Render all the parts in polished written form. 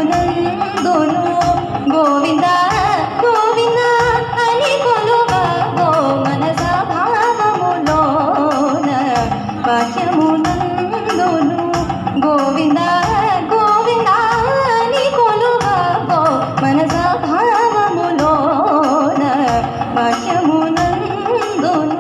భాష్యమునందును గోవింద గోవింద అని కొలువగో మనస భావములోన భాష్యమునందును గోవింద గోవింద అని కొలువగో మనస భావములోన భాష్యమునందును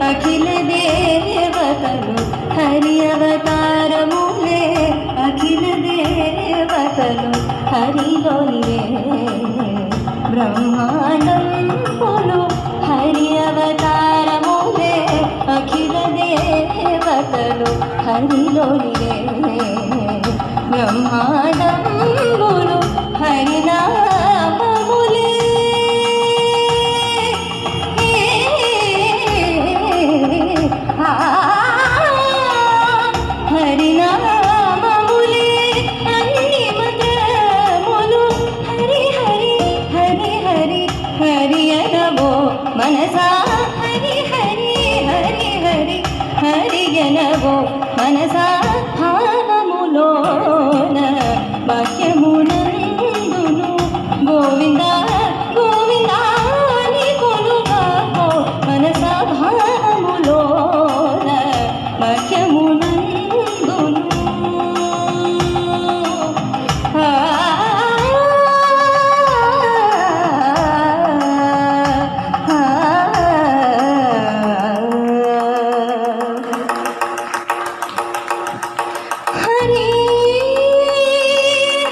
అఖిల దేవతలు హరి అవతారములే అఖిల దేవతలు హరిలోనివే బ్రహ్మాండంబులు హరి అవతారములే అఖిల దేవతలు హరిలోనివే బ్రహ్మాండంబులు హరినామములే హరినామములే అన్ని మంత్రములు హరి హరి హరి హరి హరి అనవో మనసా హరి హరి హరి హరి హరి అనవో మనసా భావములోన బాహ్యమునందును గోవింద గోవింద అని కొలువగో మనసా భావములోన బాహ్యమునందును హరి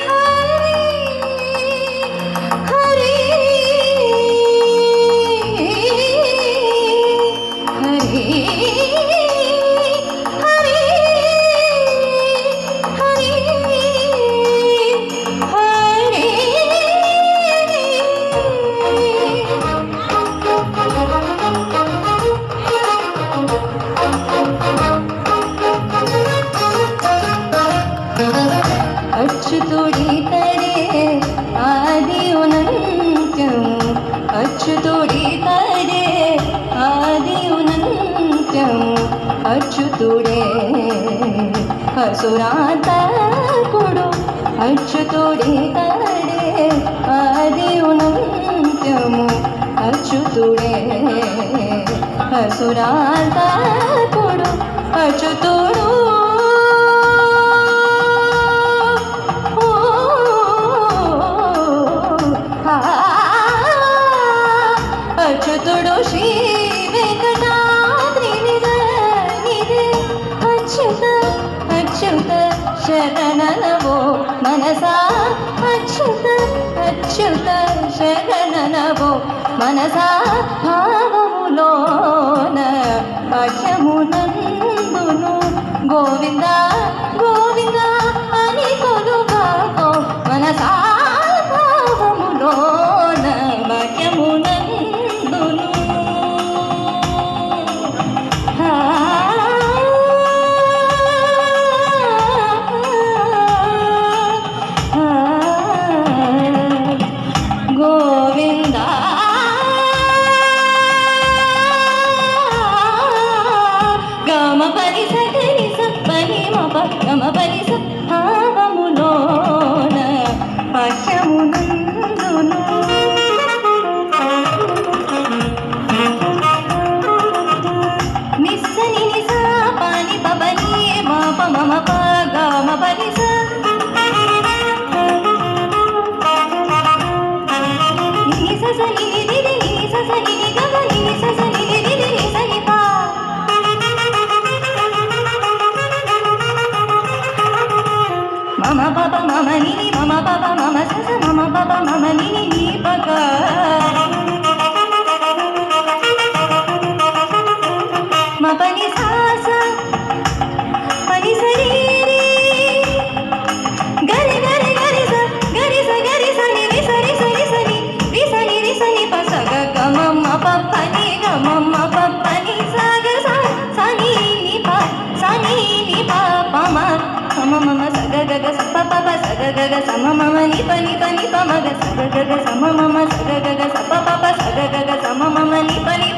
హరి హరి హరి హరి హరి అచ్యుతుడితడే ఆదియునంత్యము అచ్యుతుడితడే ఆదియునంత్యము అచ్యుతుడే అసురాంతకుడు అచ్యుతుడితడే ఆదియునంత్యము అచ్యుతుడే అసురాంతకుడు అచ్యుతుడు అచ్యుతుడు శ్రీ వెంకటాద్రినిదే అచ్యుత అచ్యుత శరణనవో మనసా అచ్యుత అచ్యుత శరణనవో మనసా భావములోన బాహ్యమునందును గోవింద గోవింద అని కొలువగో మనసా భావములోన బాహ్యమునందును గోవింద గమ పరి సగరి సప్పని మప గమ పరి భావములోన బాహ్యమునందును నిస్సని నిసా పాని పబని మాప మమ ప గమ పరి స నిస సని ని ని ని స సని ని గమ ని స మమ ని పని పని పమగ సగ గగ సమ మమ సగ గగ సప పప సగ గగ సమ మమ ని పని